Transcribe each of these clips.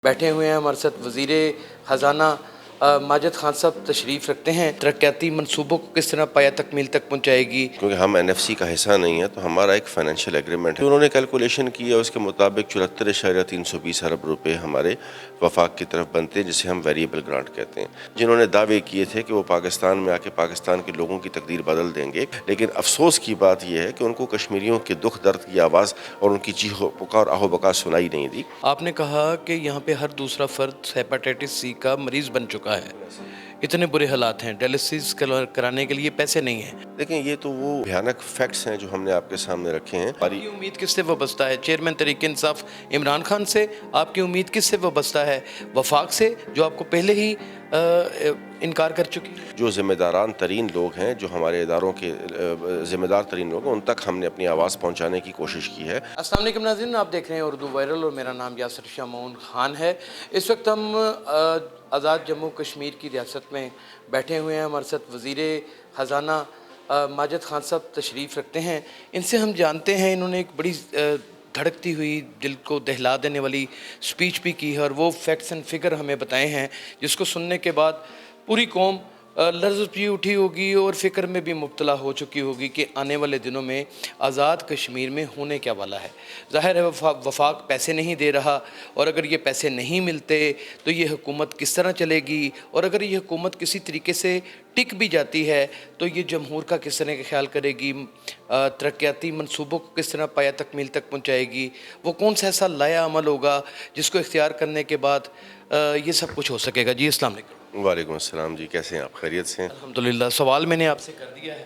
بیٹھے ہوئے ہیں ہمارے ساتھ وزیر خزانہ ماجد خان صاحب تشریف رکھتے ہیں۔ ترقیاتی منصوبوں کو کس طرح پایہ تکمیل تک پہنچائے گی؟ کیونکہ ہم NFC کا حصہ نہیں ہے تو ہمارا ایک فائنینشیل ایگریمنٹ ہے، انہوں نے کیلکولیشن کی ہے، اس کے مطابق 74.320 ارب روپے ہمارے وفاق کی طرف بنتے ہیں، جسے ہم ویریبل گرانٹ کہتے ہیں، جنہوں نے دعوے کیے تھے کہ وہ پاکستان میں آ کے پاکستان کے لوگوں کی تقدیر بدل دیں گے، لیکن افسوس کی بات یہ ہے کہ ان کو کشمیریوں کے دکھ درد کی آواز اور ان کی چیخ و پکار آہ و بکا سنائی نہیں دی۔ آپ نے کہا کہ یہاں پہ ہر دوسرا فرد ہیپاٹائٹس سی کا مریض بن چکا ہے، اتنے برے حالات ہیں، ڈائلسس کرانے کے لیے پیسے نہیں ہیں۔ دیکھیں یہ تو وہ بھیانک فیکٹس ہیں جو ہم نے آپ کے سامنے رکھے ہیں۔ آپ کی امید کس سے وابستہ ہے؟ چیئرمین تحریک انصاف عمران خان سے؟ آپ کی امید کس سے وابستہ ہے؟ وفاق سے، جو آپ کو پہلے ہی انکار کر چکی ہے؟ جو ذمہ داران ترین لوگ ہیں، جو ہمارے اداروں کے ذمہ دار ترین لوگ ہیں، ان تک ہم نے اپنی آواز پہنچانے کی کوشش کی ہے۔ السلام علیکم ناظرین، آپ دیکھ رہے ہیں اردو وائرل اور میرا نام یاسر شاہ معون خان ہے۔ اس وقت ہم آزاد جموں کشمیر کی ریاست میں بیٹھے ہوئے ہیں۔ ہمارے ساتھ وزیر خزانہ ماجد خان صاحب تشریف رکھتے ہیں۔ ان سے ہم جانتے ہیں، انہوں نے ایک بڑی دھڑکتی ہوئی دل کو دہلا دینے والی سپیچ بھی کی ہے، اور وہ فیکٹس اینڈ فگر ہمیں بتائے ہیں، جس کو سننے کے بعد پوری قوم لرز بھی اٹھی ہوگی اور فکر میں بھی مبتلا ہو چکی ہوگی کہ آنے والے دنوں میں آزاد کشمیر میں ہونے کیا والا ہے۔ ظاہر ہے وفاق پیسے نہیں دے رہا، اور اگر یہ پیسے نہیں ملتے تو یہ حکومت کس طرح چلے گی، اور اگر یہ حکومت کسی طریقے سے ٹک بھی جاتی ہے تو یہ جمہور کا کس طرح کا خیال کرے گی، ترقیاتی منصوبوں کو کس طرح پایہ تکمیل تک پہنچائے گی، وہ کون سا ایسا لایا عمل ہوگا جس کو اختیار کرنے کے بعد یہ سب کچھ ہو سکے گا۔ جی السلام علیکم۔ وعلیکم السلام جی، کیسے ہیں آپ؟ خیریت سے ہیں؟ الحمدللہ۔ سوال میں نے آپ سے کر دیا ہے۔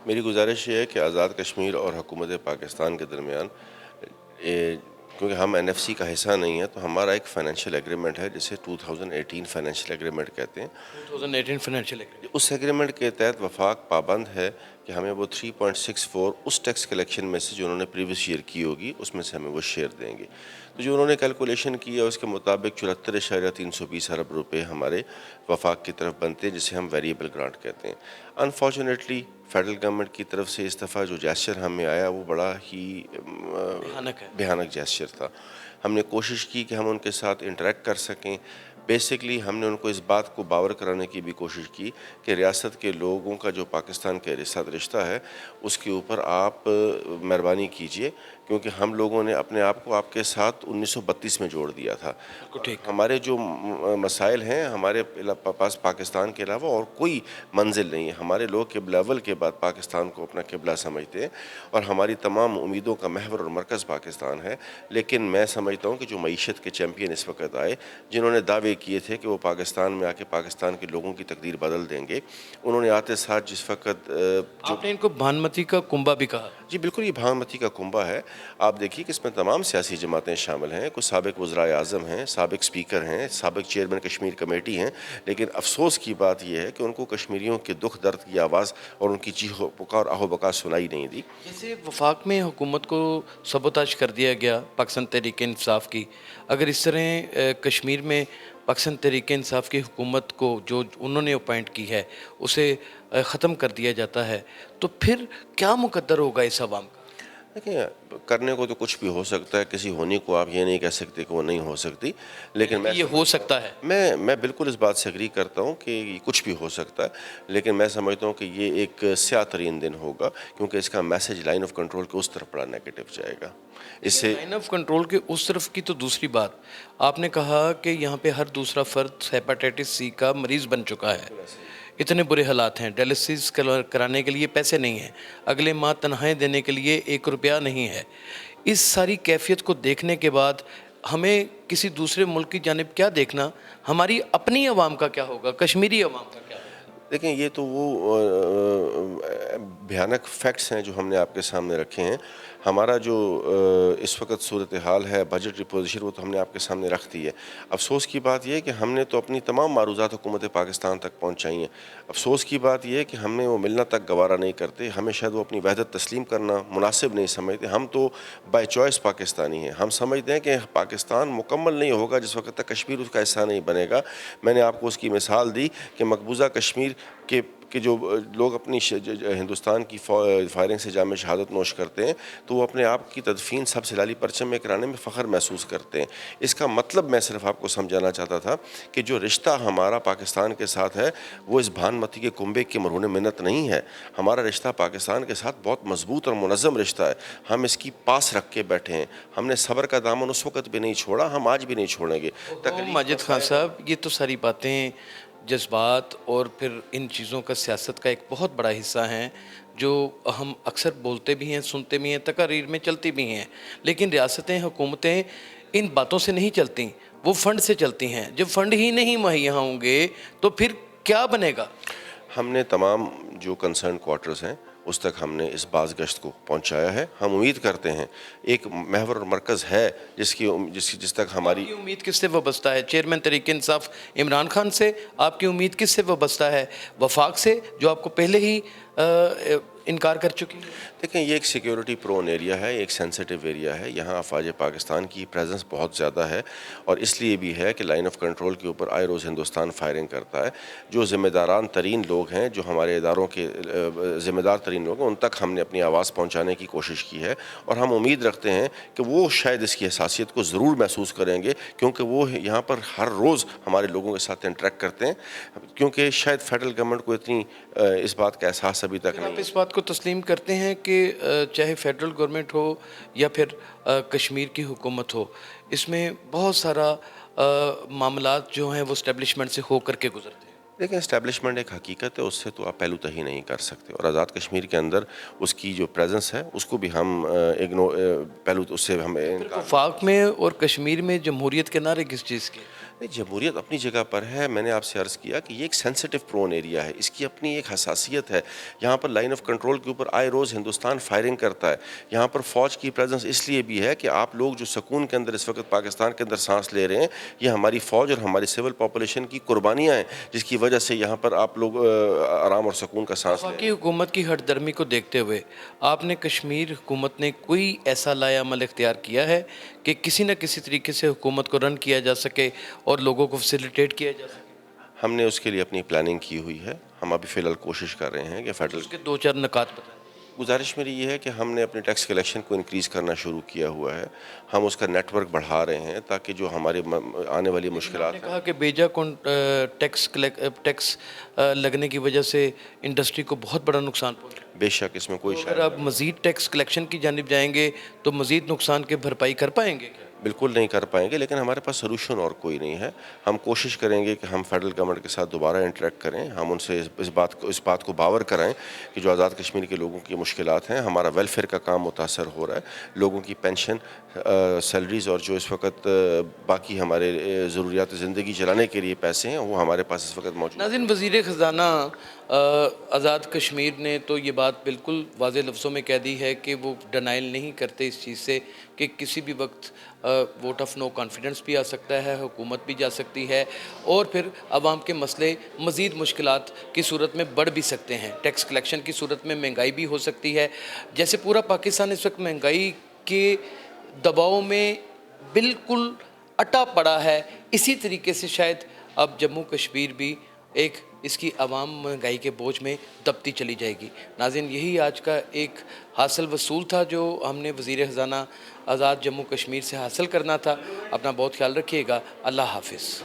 میری گزارش یہ ہے کہ آزاد کشمیر اور حکومت پاکستان کے درمیان کیونکہ ہم NFC کا حصہ نہیں ہے تو ہمارا ایک فائنینشیل ایگریمنٹ ہے، جسے 2018 فائنینشیل ایگریمنٹ کہتے ہیں۔ 2018 فائنینشیل ایگریمنٹ۔ اس ایگریمنٹ کے تحت وفاق پابند ہے کہ ہمیں وہ 3.64 اس ٹیکس کلیکشن میں سے جو انہوں نے پریویس ایئر کی ہوگی، اس میں سے ہمیں وہ شیئر دیں گے۔ تو جو انہوں نے کیلکولیشن کی ہے، اس کے مطابق 74.320 ارب روپے ہمارے وفاق کی طرف بنتے ہیں، جسے ہم ویریبل گرانٹ کہتے ہیں۔ انفارچونیٹلی فیڈرل گورنمنٹ کی طرف سے اس دفعہ جو جیسچر ہمیں آیا وہ بڑا ہی بھیانک جیسچر تھا۔ ہم نے کوشش کی کہ ہم ان کے ساتھ انٹریکٹ کر سکیں۔ بیسکلی ہم نے ان کو اس بات کو باور کرانے کی بھی کوشش کی کہ ریاست کے لوگوں کا جو پاکستان کے ساتھ رشتہ ہے، اس کے اوپر آپ مہربانی کیجئے، کیونکہ ہم لوگوں نے اپنے آپ کو آپ کے ساتھ 1932 میں جوڑ دیا تھا۔ ہمارے جو مسائل ہیں، ہمارے پاس پاکستان کے علاوہ اور کوئی منزل نہیں ہے۔ ہمارے لوگ قبلہ اول کے بعد پاکستان کو اپنا قبلہ سمجھتے ہیں، اور ہماری تمام امیدوں کا محور اور مرکز پاکستان ہے۔ لیکن میں سمجھتا ہوں کہ جو معیشت کے چیمپئن اس وقت آئے، جنہوں نے دعوے کیے تھے کہ وہ پاکستان میں آ کے پاکستان کے لوگوں کی تقدیر بدل دیں گے، انہوں نے آتے ساتھ جس وقت آپ نے ان کو بھانمتی کا کنبہ بھی کہا۔ جی بالکل، یہ بھانمتی کا کنبہ ہے۔ آپ دیکھیے کہ اس میں تمام سیاسی جماعتیں شامل ہیں، کچھ سابق وزرائے اعظم ہیں، سابق اسپیکر ہیں، سابق چیئرمین کشمیر کمیٹی ہیں، لیکن افسوس کی بات یہ ہے کہ ان کو کشمیریوں کے دکھ درد کی آواز اور ان کی چیخ و پکار آہ و بکا سنائی نہیں دی۔ جیسے وفاق میں حکومت کو سبوتاژ کر دیا گیا پاکستان تحریک انصاف کی، اگر اس طرح کشمیر میں پاکستان تحریک انصاف کی حکومت کو جو انہوں نے اپوائنٹ کی ہے اسے ختم کر دیا جاتا ہے، تو پھر کیا مقدر ہوگا اس عوام کا؟ دیکھیں، کرنے کو تو کچھ بھی ہو سکتا ہے، کسی ہونی کو آپ یہ نہیں کہہ سکتے کہ وہ نہیں ہو سکتی، لیکن یہ ہو سکتا ہے۔ میں بالکل اس بات سے اگری کرتا ہوں کہ یہ کچھ بھی ہو سکتا ہے، لیکن میں سمجھتا ہوں کہ یہ ایک سیاہ ترین دن ہوگا، کیونکہ اس کا میسج لائن آف کنٹرول کے اس طرف بڑا نیگیٹو جائے گا۔ اس سے لائن آف کنٹرول کے اس طرف کی تو دوسری بات، آپ نے کہا کہ یہاں پہ ہر دوسرا فرد ہیپاٹائٹس سی کا مریض بن چکا ہے، اتنے برے حالات ہیں، ڈائلسس کرانے کے لیے پیسے نہیں ہیں، اگلے ماہ تنخواہیں دینے کے لیے 1 روپیہ نہیں ہے۔ اس ساری کیفیت کو دیکھنے کے بعد ہمیں کسی دوسرے ملک کی جانب کیا دیکھنا، ہماری اپنی عوام کا کیا ہوگا، کشمیری عوام کا کیا ہوگا؟ دیکھیں، یہ تو وہ بھیانک فیکٹس ہیں جو ہم نے آپ کے سامنے رکھے ہیں۔ ہمارا جو اس وقت صورتحال ہے، بجٹ ریپوزیشن، وہ تو ہم نے آپ کے سامنے رکھ دی ہے۔ افسوس کی بات یہ ہے کہ ہم نے تو اپنی تمام معروضات حکومت پاکستان تک پہنچائی ہیں۔ افسوس کی بات یہ ہے کہ ہم نے وہ ملنا تک گوارا نہیں کرتے، ہمیں شاید وہ اپنی وحدت تسلیم کرنا مناسب نہیں سمجھتے۔ ہم تو بائی چوائس پاکستانی ہیں، ہم سمجھتے ہیں کہ پاکستان مکمل نہیں ہوگا جس وقت تک کشمیر اس کا حصہ نہیں بنے گا۔ میں نے آپ کو اس کی مثال دی کہ مقبوضہ کشمیر کے کہ جو لوگ اپنی ہندوستان کی فائرنگ سے جامِ شہادت نوش کرتے ہیں تو وہ اپنے آپ کی تدفین سب سے لالی پرچم میں کرانے میں فخر محسوس کرتے ہیں. اس کا مطلب میں صرف آپ کو سمجھانا چاہتا تھا کہ جو رشتہ ہمارا پاکستان کے ساتھ ہے وہ اس بھانمتی کے کنبے کے مرہون منت نہیں ہے. ہمارا رشتہ پاکستان کے ساتھ بہت مضبوط اور منظم رشتہ ہے. ہم اس کی پاس رکھ کے بیٹھے ہیں. ہم نے صبر کا دامن اس وقت بھی نہیں چھوڑا, ہم آج بھی نہیں چھوڑیں گے. ماجد خان صاحب, یہ تو ساری باتیں جذبات اور پھر ان چیزوں کا سیاست کا ایک بہت بڑا حصہ ہیں جو ہم اکثر بولتے بھی ہیں, سنتے بھی ہیں, تقاریر میں چلتی بھی ہیں, لیکن ریاستیں, حکومتیں ان باتوں سے نہیں چلتی, وہ فنڈ سے چلتی ہیں. جب فنڈ ہی نہیں مہیا ہوں گے تو پھر کیا بنے گا؟ ہم نے تمام جو کنسرن کوارٹرز ہیں اس تک ہم نے اس باز گشت کو پہنچایا ہے. ہم امید کرتے ہیں ایک محور اور مرکز ہے جس تک ہماری. آپ کی امید کس سے وابستہ ہے؟ چیئرمین تحریک انصاف عمران خان سے؟ آپ کی امید کس سے وابستہ ہے؟ وفاق سے, جو آپ کو پہلے ہی انکار کر چکی ہے؟ دیکھیں, یہ ایک سیکیورٹی پرون ایریا ہے, ایک سینسیٹیو ایریا ہے. یہاں افواج پاکستان کی پریزنس بہت زیادہ ہے اور اس لیے بھی ہے کہ لائن آف کنٹرول کے اوپر آئے روز ہندوستان فائرنگ کرتا ہے. جو ذمہ داران ترین لوگ ہیں, جو ہمارے اداروں کے ذمہ دار ترین لوگ ہیں, ان تک ہم نے اپنی آواز پہنچانے کی کوشش کی ہے اور ہم امید رکھتے ہیں کہ وہ شاید اس کی حساسیت کو ضرور محسوس کریں گے, کیونکہ وہ یہاں پر ہر روز ہمارے لوگوں کے ساتھ انٹریکٹ کرتے ہیں, کیونکہ شاید فیڈرل گورنمنٹ کو اتنی اس بات کا احساس ابھی تک نہیں. آپ اس بات کو تسلیم کرتے ہیں کہ چاہے فیڈرل گورنمنٹ ہو یا پھر کشمیر کی حکومت ہو, اس میں بہت سارا معاملات جو ہیں وہ اسٹیبلشمنٹ سے ہو کر کے گزرتے ہیں؟ لیکن اسٹیبلشمنٹ ایک حقیقت ہے, اس سے تو آپ پہلو تہی نہیں کر سکتے, اور آزاد کشمیر کے اندر اس کی جو پریزنس ہے اس کو بھی ہم پہلو اس سے ہم وفاق میں اور کشمیر میں جمہوریت کے نعرے کس چیز کے؟ جمہوریت اپنی جگہ پر ہے. میں نے آپ سے عرض کیا کہ یہ ایک سینسیٹیو پرون ایریا ہے, اس کی اپنی ایک حساسیت ہے. یہاں پر لائن آف کنٹرول کے اوپر آئے روز ہندوستان فائرنگ کرتا ہے. یہاں پر فوج کی پریزنس اس لیے بھی ہے کہ آپ لوگ جو سکون کے اندر اس وقت پاکستان کے اندر سانس لے رہے ہیں, یہ ہماری فوج اور ہماری سول پاپولیشن کی قربانیاں ہیں, جس کی وجہ سے یہاں پر آپ لوگ آرام اور سکون کا سانس لے رہے ہیں. وفاقی حکومت کی ہٹ درمی کو دیکھتے ہوئے آپ نے کشمیر حکومت نے کوئی ایسا لایا عمل اختیار کیا ہے کہ کسی نہ کسی طریقے سے حکومت کو رن کیا جا سکے اور لوگوں کو فیسیلیٹیٹ کیا جا سکے؟ ہم نے اس کے لیے اپنی پلاننگ کی ہوئی ہے. ہم ابھی فی الحال کوشش کر رہے ہیں کہ فیڈرل. اس کے 2-4 نکات بتائیں. گزارش میری یہ ہے کہ ہم نے اپنے ٹیکس کلیکشن کو انکریز کرنا شروع کیا ہوا ہے. ہم اس کا نیٹ ورک بڑھا رہے ہیں تاکہ جو ہمارے آنے والی مشکلات نے کہا کہ بیجا ٹیکس لگنے کی وجہ سے انڈسٹری کو بہت بڑا نقصان پہنچا. بے شک اس میں کوئی اگر آپ مزید ٹیکس کلیکشن کی جانب جائیں گے تو مزید نقصان کے بھرپائی کر پائیں گے کیا؟ بالکل نہیں کر پائیں گے, لیکن ہمارے پاس سلوشن اور کوئی نہیں ہے. ہم کوشش کریں گے کہ ہم فیڈرل گورنمنٹ کے ساتھ دوبارہ انٹریکٹ کریں, ہم ان سے اس بات کو باور کرائیں کہ جو آزاد کشمیر کے لوگوں کی مشکلات ہیں, ہمارا ویلفیئر کا کام متاثر ہو رہا ہے, لوگوں کی پینشن, سیلریز اور جو اس وقت باقی ہمارے ضروریات زندگی چلانے کے لیے پیسے ہیں وہ ہمارے پاس اس وقت موجود ہیں. ناظرین, وزیر خزانہ آزاد کشمیر نے تو یہ بات بالکل واضح لفظوں میں کہہ دی ہے کہ وہ ڈنائل نہیں کرتے اس چیز سے کہ کسی بھی وقت ووٹ آف نو کانفیڈنس بھی آ سکتا ہے, حکومت بھی جا سکتی ہے اور پھر عوام کے مسئلے مزید مشکلات کی صورت میں بڑھ بھی سکتے ہیں. ٹیکس کلیکشن کی صورت میں مہنگائی بھی ہو سکتی ہے. جیسے پورا پاکستان اس وقت مہنگائی کے دباؤ میں بالکل اٹا پڑا ہے, اسی طریقے سے شاید اب جموں کشمیر بھی ایک اس کی عوام مہنگائی کے بوجھ میں دبتی چلی جائے گی. ناظرین, یہی آج کا ایک حاصل وصول تھا جو ہم نے وزیر خزانہ آزاد جموں کشمیر سے حاصل کرنا تھا. اپنا بہت خیال رکھیے گا. اللہ حافظ.